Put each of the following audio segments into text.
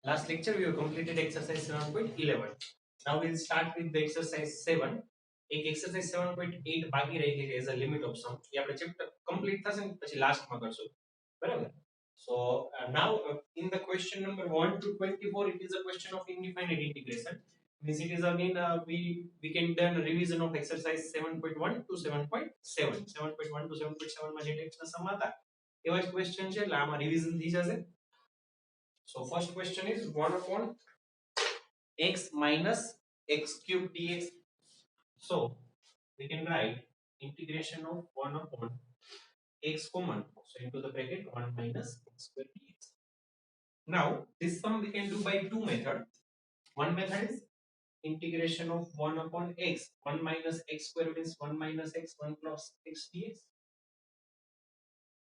Last lecture we have completed exercise 7.11. Now we'll start with the exercise 7. એક exercise 7.8 બાકી રહી ગઈ છે as a limit of sum. એ આપણે chapter complete થશે ને પછી લાસ્ટ માં કરશું. બરાબર? So now in the question number 1 to 24 it is a question of indefinite integration. Means it is again we can done a revision of exercise 7.1 to 7.7. 7.1 to 7.7 માં જે ટેક્સ્ટના સમ હતા એવા જ ક્વેશ્ચન છે એટલે આમાં રિવિઝન થઈ જશે. So first question is 1 upon x minus x cube dx. So we can write integration of 1 upon x common. So into the bracket 1 minus x square dx. Now this sum we can do by two methods. One method is integration of 1 upon x. 1 minus x square means 1 minus x, 1 plus x dx.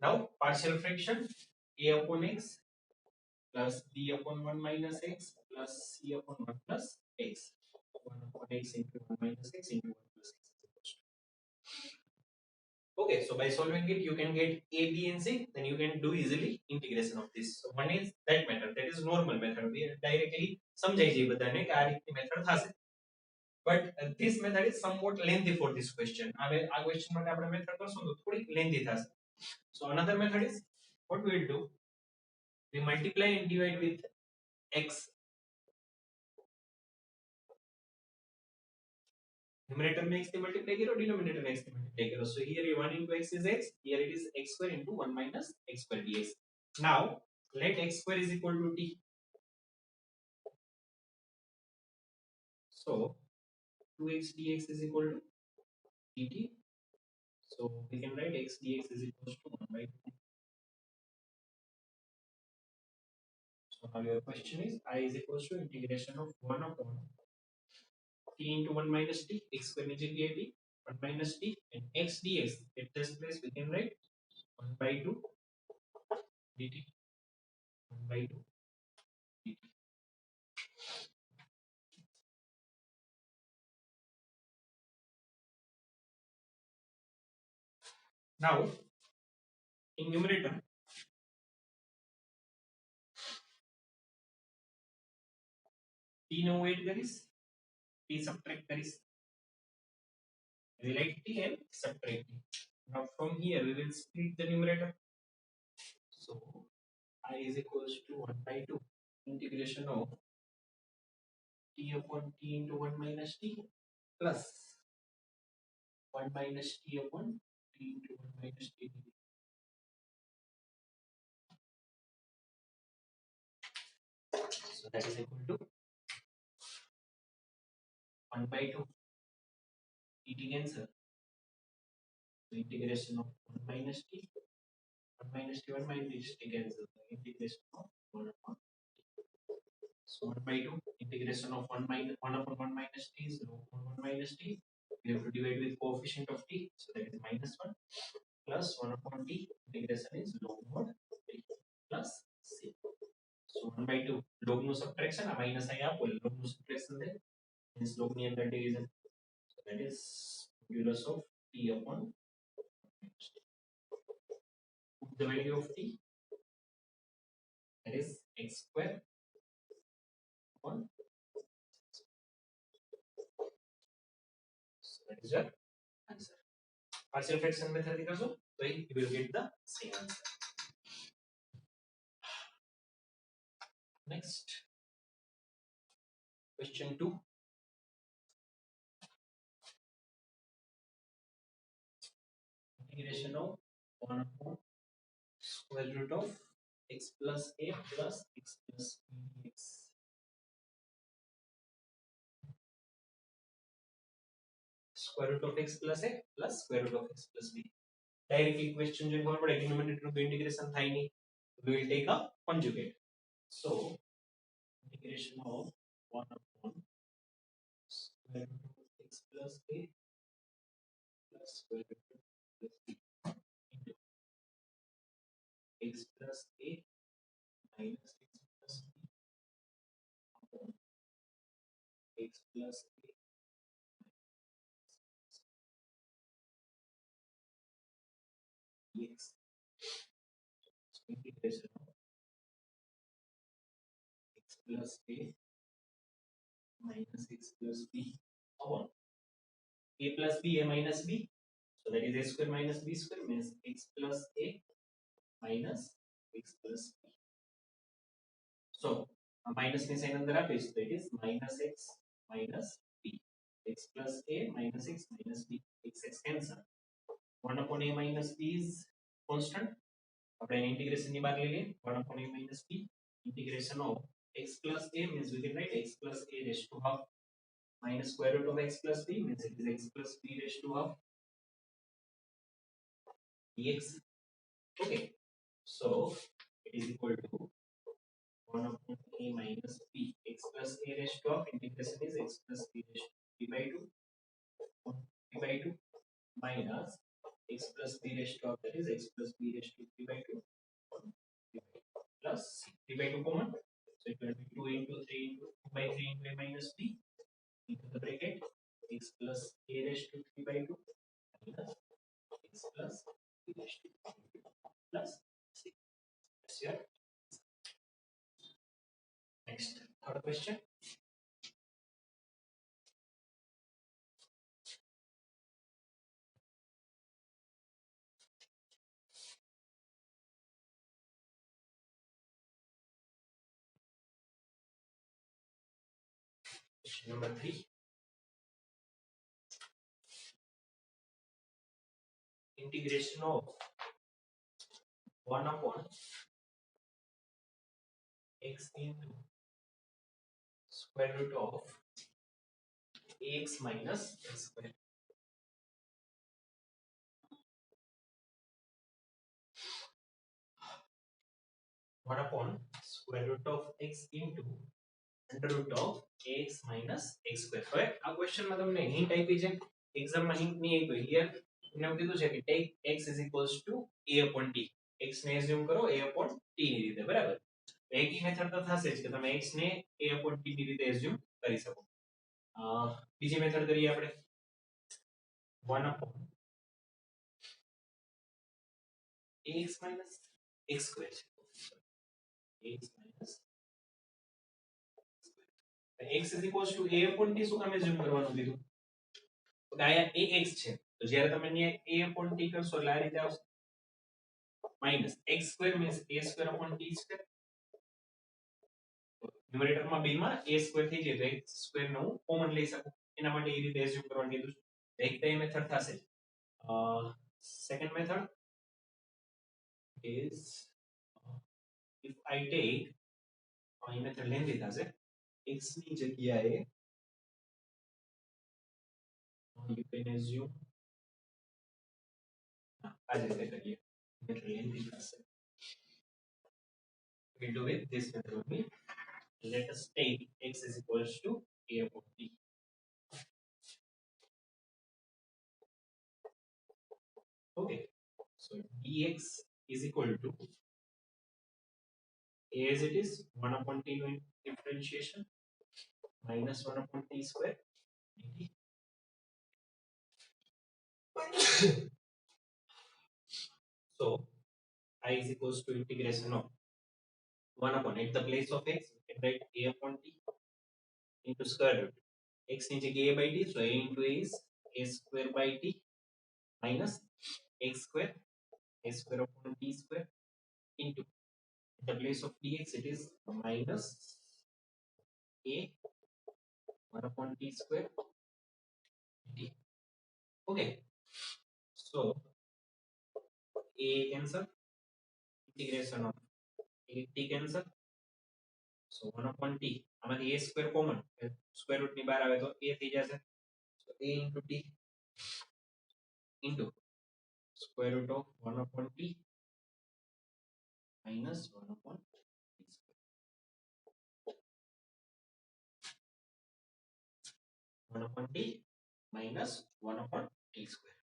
Now partial fraction a upon x plus b upon 1 minus x plus c upon 1 plus x. 1 upon x into 1 minus x into 1 plus x is equals to. Okay, so by solving it, you can get a, b, and c. Then you can do easily integration of this. So one is that method, that is normal method. We directly સમજાઈ જાય બધાને કે આ રીતની method થશે. But this method is somewhat lengthy for this question. હવે આ question માટે આપણે મેથડ કરશું તો થોડી lengthy થશે. So another method is what we will do. We multiply and divide with x. Numerator में x से multiply करो, denominator में x से multiply करो. So here 1 into x is x. Here it is x square into 1 minus x square dx. Now let x square is equal to t. So 2x dx is equal to dt. So we can write x dx is equal to 1 by 2. So now your question is I is equal to integration of 1 upon t into 1 minus t, x square is equal to 1 minus t, and x dx. At this place we can write 1 by 2 dt. 1 by 2 dt. Now in numerator t નું add કરીશ, t subtract કરીશ. We write t and subtract t. Now from here we will split the numerator. So I is equals to 1 by 2 integration of t upon t into 1 minus t plus 1 minus t upon t into 1 minus t. So that is equal to 1 by 2 dt cancel. So integration of 1 minus t, 1 minus t, 1 minus t cancel. Integration of 1 upon t. So 1 by 2 integration of 1 minus 1 upon 1 minus t is log 1 minus t. We have to divide with coefficient of t, so that is minus 1 plus 1 upon t. Integration is log mod t plus c. So 1 by 2 log no subtraction, a minus I आप log no subtraction there. Means log ની અંદર division. So that is modulus of t upon minus t. Put the value of t, that is x square upon. So that is your answer. Partial fraction method करशो तो you will get the same answer. Next question 2. Integration of 1 upon square root of x plus a plus x plus b dx. Square root of x plus a plus square root of x plus b. Directly question जो खबर पड़ेगी denominator में integration था ही नहीं. We will take a conjugate. So integration of 1 upon square root of x plus a plus square root of x plus b into x plus a minus x plus b upon x plus a dx. So integration of plus a minus x plus b upon a plus b a minus b. So that is a square minus b square means x plus a minus x plus b. So a minus ની sign અંદર આપીશ તો it is minus x minus b. X plus a minus x minus b. X cancel. 1 upon a minus b is constant. આપણે એની integration ની બહાર લઈ લઈએ 1 upon a minus b integration of x plus a means we can write x plus a raised to half minus square root of x plus b means it is x plus b raised to half dx. Okay, so it is equal to 1 upon a minus b x plus a raised to half integration is x plus b raised to b by 2 b by 2 minus x plus b raised to half that is x plus b raised to b by 2 plus 3 by 2 common. So it will be 2 into 3 into 2 by 3 into a minus b into the bracket x plus a raised to 3 by 2 minus x plus b raised to 3 by 2 plus 6. That's your next third question. Question number 3. Integration of 1 upon x into square root of ax minus x square. One upon square root of x into under root of ax minus x square. હવે આ question માં તમને hint આપી છે exam માં hint નહીં આપી here તમને એવું કીધું છે કે take x is equals to a upon t. x ને એઝ્યુમ કરો a upon t ની રીતે બરાબર. એક મેથડ તો થશે જ કે તમે x ને a upon t ની રીતે એઝ્યુમ કરી શકો. બીજી મેથડ કરીએ આપણે 1 upon ax minus x square છે. x minus x is equals to a upon t શું કામ એઝ્યુમ કરવાનું કીધું તો કે આયા ax છે તો જ્યારે તમે અહીંયા a upon t કરશો એટલે આ રીતે આવશે minus x square means a square upon t square. Numerator માં બે માં a square થઈ જાય તો x square નો હું કોમન લઈ શકું એના માટે એ રીતે એઝ્યુમ કરવાનું કીધું છે એક તો એ મેથડ થશે. Second method is if I take A method lengthy થશે x ની જગ્યાએ you can assume આ જ રીતે કરીએ મેથડ લેન્ધી થશે. We'll do with this method only. Let us take x is equals to a upon t. Okay, so dx is equal to a as it is 1 upon t no differentiation minus 1 upon t square dt. So I is equals to integration of 1 upon at the place of x we can write a upon t into square root x ની જગ્યાએ a by t so a into a is a square by t minus x square upon t square into at the place of dx it is minus a 1 upon t square dt. Okay, so a cancel integration of a t cancel so 1 upon t આમાંથી a square common square root ની બહાર આવે તો a થઈ જશે so a into t into square root of 1 upon t minus 1 upon t square. 1 upon t minus 1 upon t square.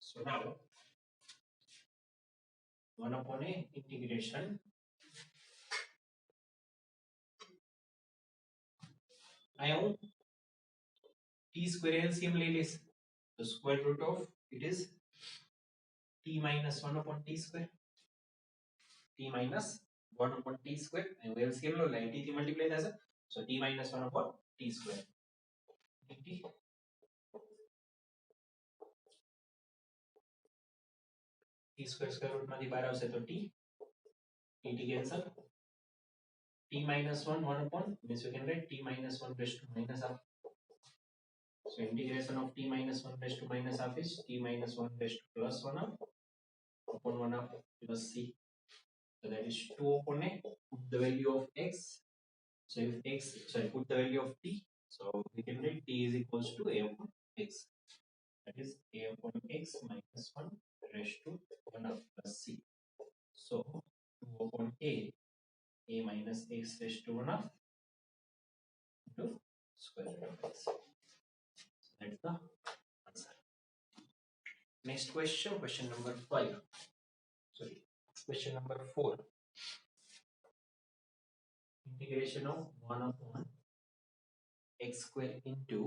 So now 1 upon a integration आया हूं t square LCM ले ले तो square root of it is t minus 1 upon t square t minus 1 upon t square and LCM low line t થી multiply થશે so t minus 1 upon t square t t square square root માંથી બહાર આવશે તો t t cancel t minus 1 1 upon means we can write t minus 1 raised to minus half so integration of t minus 1 raised to minus half is t minus 1 raised to plus 1 half upon 1 half plus c so that is 2 upon a put the value of x so if x sorry put the value of t so we can write t is equals to a upon x that is a upon x minus 1 raised to 1 half plus c so 2 upon a minus x raised to 1 half into square root of x so that's the answer next question question number 5 sorry question number 4 integration of 1 upon x square into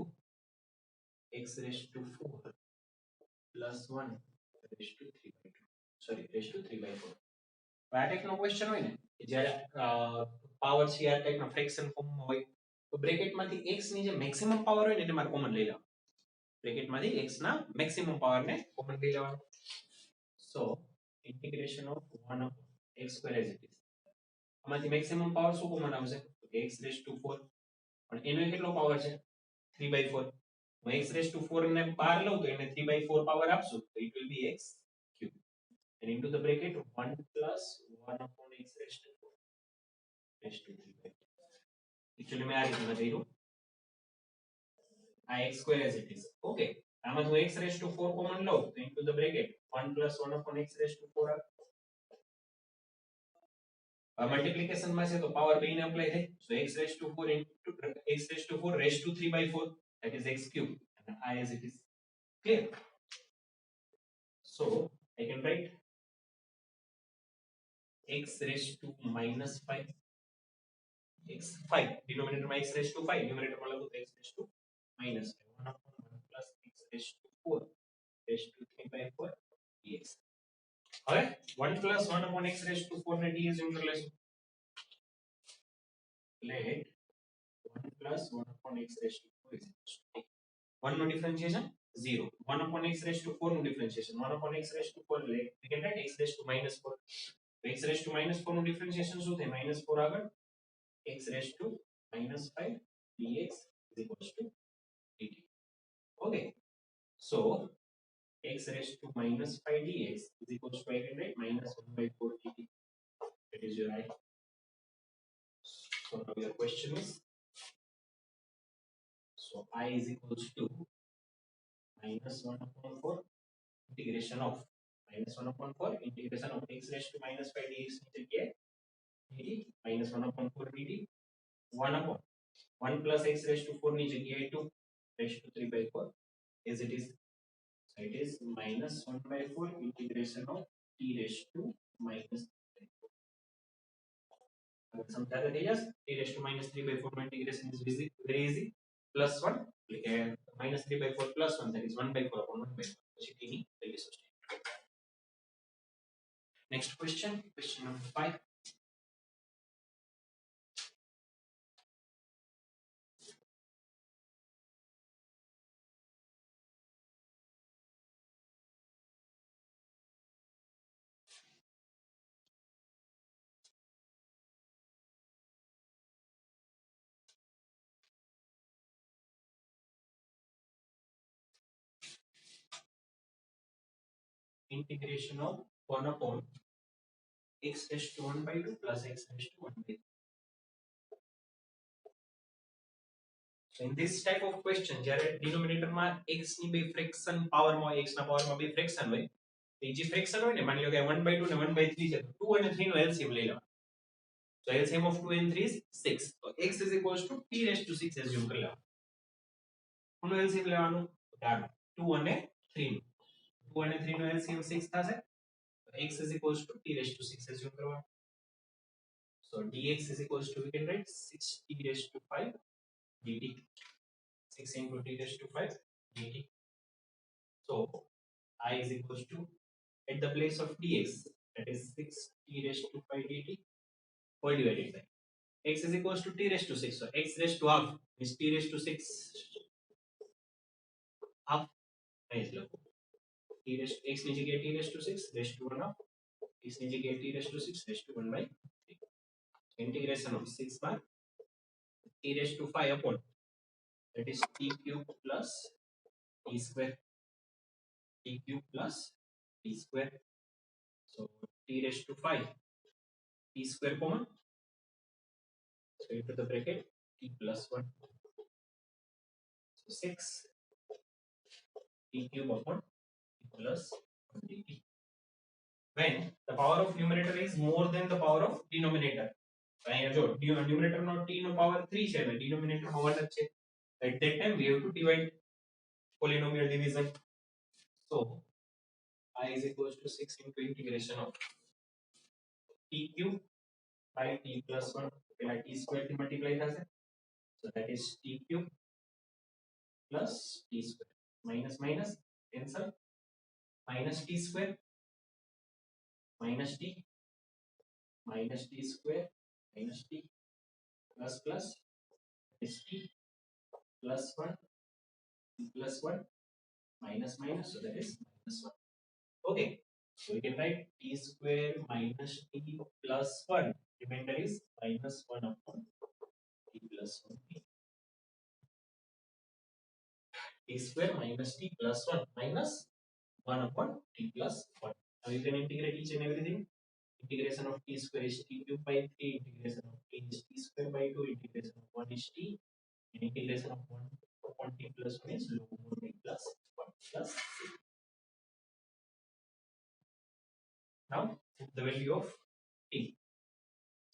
x raised to 4 plus 1 raised to 3 by 2 sorry raised to 3 by 4 આ ટાઈપનો question હોય ને કે જ્યારે power છે આ ટાઈપના fraction ફોર્મમાં હોય તો બ્રેકેટમાંથી x ની જે મેક્સિમમ પાવર હોય ને એને મારે કોમન લઈ લેવાનું બ્રેકેટમાંથી x ના મેક્સિમમ પાવરને કોમન લઈ લેવાનું so integration of 1 upon x square as it is આમાંથી મેક્સિમમ પાવર શું કોમન આવશે તો x raised to 4 પણ એનો કેટલો પાવર છે 3/4 હું x raised to 4 ને બહાર લઉં તો એને 3/4 પાવર આપશું તો it will be x cube and into the bracket 1 plus 1 upon x raised to 4 raised to 3/4 actually मैं आ रही थी मैं આ x square as it is okay આમાં હું x raised to 4 common લઉં તો into the bracket 1 plus 1 upon x raised to 4 multiplication માં છે તો પાવર બે ને અપ્લાય થાય so x raised to 4 into x raised to 4 raised to 3/4 that is x cube and I as it is clear so I can write x raised to minus 5 x 5 denominator માં x raised to 5 numerator માં લખું તો x raised to minus 5 1 upon 1 plus x raised to 4 raised to 3/4 dx હવે 1 plus 1 upon x raised to 4 ને ds use કરી લેશું let 1 plus 1 upon x raised to 4 is equals to 1 no differentiation 0 1 upon x raised to 4 no differentiation 1 upon x raised to 4 let we can write x raised to minus 4 x raised to minus 4 no differentiation શું થાય minus 4 આગળ x raised to minus 5 dx is equals to dt okay so x raised to minus 5 dx is equals to I can write minus 1/4 dt that is your I so now your question is so I is equals to minus 1 upon 4 integration of minus 1 upon 4 integration of x raised to minus 5 dx ની જગ્યાએ dt minus 1 upon 4 dt 1 upon 1 plus x raised to 4 ની જગ્યાએ 2 raised to 3/4 as it is so it is minus 1/4 integration of t raised to minus 3/4 समझाते थे yes t raised to minus 3/4 નો integration is very easy plus 1 એટલે કે minus 3/4 plus 1 that is 1/4 upon 1/4 પછી t ની value substitute next question question number 5 integration of 1 upon x raised to 1/2 plus x raised to 1/3 so in this type of question જ્યારે denominator માં x ની બે fraction power માં x ના power માં બે fraction હોય તો જે fraction હોય ને માની લો કે 1/2 ને 1/3 છે તો 2 અને 3 નો LCM લઈ લેવાનો so LCM of 2 and 3 is 6 so x is equals to t raised to 6 assume કરી લેવાનું કોનો LCM લેવાનું તો 2 અને 3 નો 2 અને 3 નો LCM 6 થશે x is equals to t raised to 6 assume કરવાનું so dx is equals to we can write 6t raised to 5 dt. 6 into t raised to 5 dt. So I is equals to, at the place of dx, that is 6 t raised to 5 dt whole divided by x is equals to t raised to 6. So x raised to half is t raised to 6 half. Nice look. T raised x ની જગ્યાએ t raised to 6 raised to 1 half. x ની જગ્યાએ t raised to 6 raised to 1 by 3. Integration of 6 by t raised to 5 upon, that is t cube plus t square, t cube plus t square. So t raised to 5 t square common, so into the bracket t plus 1. So 6 t cube upon t plus 1 dt. When the power of numerator is more than the power of denominator. So અહીંયા જો numerator નો t નો power 3 છે અને denominator નો 1 જ છે. At that time we have to divide polynomial division. So I is equals to 6 into integration of t cube by t plus 1 પેલા t square થી multiply થશે. So that is t cube plus t square minus minus cancel, minus t square minus t square minus t plus plus is t plus 1 t plus 1 minus minus, so that is minus 1. Okay, so we can write t square minus t plus 1, remainder is minus 1 upon t plus 1, t square minus t plus 1 minus 1 upon t plus 1. Now you can integrate each and everything. Integration of t square is t cube by 3, integration of t is t square by 2, integration of 1 is t, and integration of 1 upon t plus 1 is log of t plus 1 plus 3. Now put the value of t.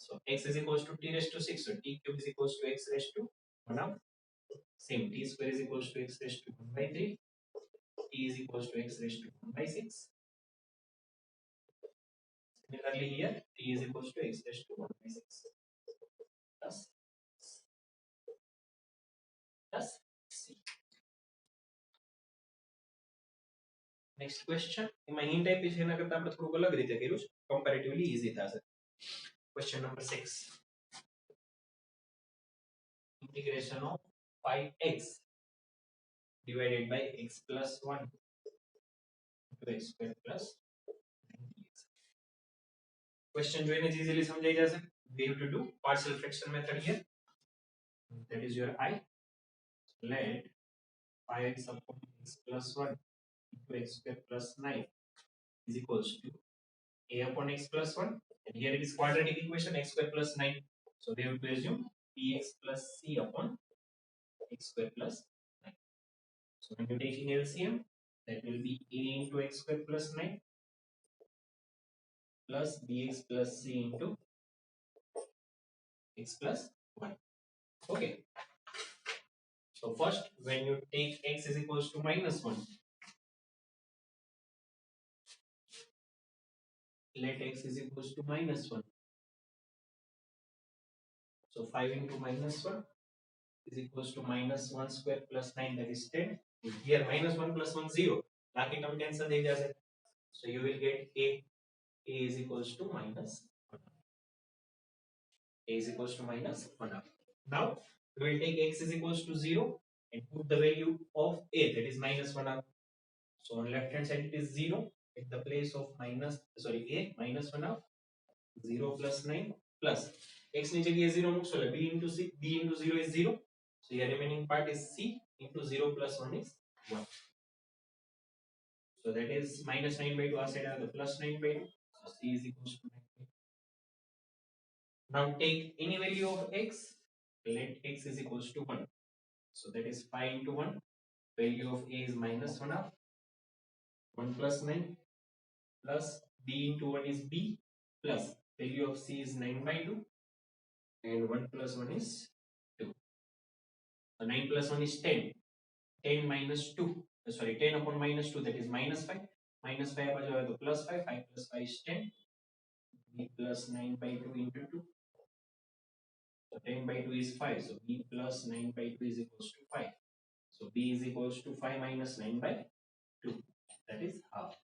So x is equals to t raised to 6, so t cube is equals to x raised to 1 half. Same, t square is equals to x raised to 1 by 3, t is equals to x raised to 1 by 6. Similarly here, t is equals to x raised to 1 by 6 plus c. Next question, એમાં hint આપી છે એના કરતા આપણે થોડુંક અલગ રીતે કર્યું છે, comparatively easy થશે. Question number 6. Integration of 5x divided by x plus 1 into x square plus 9x. Question જોઈને જ easily સમજાઈ જશે. We have to do partial fraction method here. That is your I. Let 5x upon x plus 1 into x square plus 9 is equals to a upon x plus 1, and here it is quadratic equation x square plus 9. So we have to assume bx plus c upon x square plus 9. So when you taking LCM, that will be a into x square plus 9 plus bx plus c into x plus 1. Okay. So first, when you take x is equals to minus 1, let x is equals to minus 1. So 5 into minus 1 is equals to minus 1 square plus 9, that is 10. Here minus 1 plus 1 0. Back term cancel થઈ જશે. So you will get a is equals to minus 1. A is equals to minus 1 half. Now we will take x is equals to 0 and put the value of a, that is minus 1 half. So on left hand side it is 0, at the place of minus, sorry, a minus 1 half, 0 plus 9 plus x ની જગ્યાએ 0 મૂકશો એટલે b into c, b into 0 is 0. So here remaining part is c into 0 plus 1 is 1. So that is minus 9 by 2, our side are the plus 9 by 2. So c is equals to 9 by 2. Now take any value of x, let x is equals to 1. So that is 5 into 1. Value of a is minus 1 half. 1 plus 9 plus b into 1 is b plus value of c is 9 by 2 and 1 plus 1 is 2. So 9 plus 1 is 10. 10 minus 2. Sorry, 10 upon minus 2, that is minus 5. Minus 5 बाजू आए तो plus 5. 5 plus 5 is 10. b plus 9 by 2 into 2. So 10 by 2 is 5. So b plus 9 by 2 is equals to 5. So b is equals to 5 minus 9 by 2. That is half.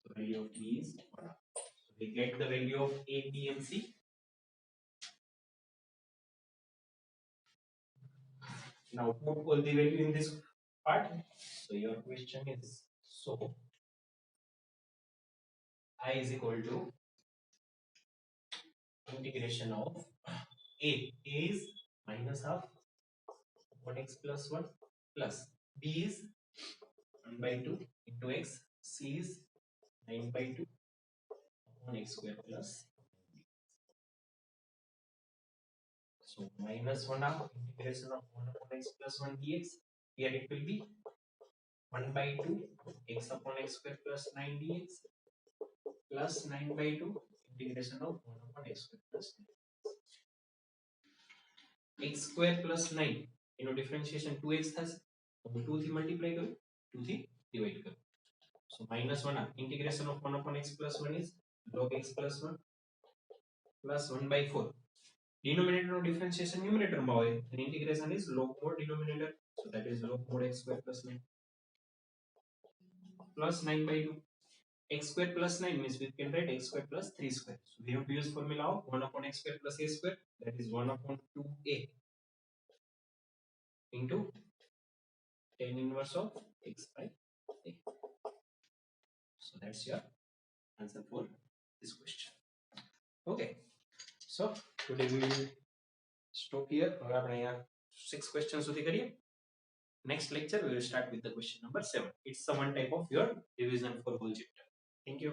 The value of b is 1 half. So we get the value of a, b and c. Now put all the value in this part. So your question is, so I is equal to integration of a is minus half 1x plus 1 plus b is 1 by 2 into x, c is 9 by 2 upon x square plus. So minus 1 half integration of 1 upon x plus 1 dx. Here it will be 1 by 2 x upon x square plus 9 dx plus 9 by 2 integration of 1 upon x square plus 9. X square plus 9 એનો differentiation 2x થશે તો 2 થી multiply કરું 2 થી divide કરું. So minus 1 half integration of 1 upon x plus 1 is log x plus 1 plus 1 by 4. Denominator no differentiation numerator માં હોય and integration is log mod denominator, so that is log mod x square plus 9 plus 9 by 2. X square plus 9 means we can write x square plus 3 square. So we have to use formula of 1 upon x square plus a square, that is 1 upon 2a into tan inverse of x by a. So that's your answer for this question. Okay, so today we will stop here. હવે આપણે અહીંયા 6 questions સુધી કરીએ. Next lecture we will start with the question number 7. It's some one type of your revision for whole chapter. Thank you.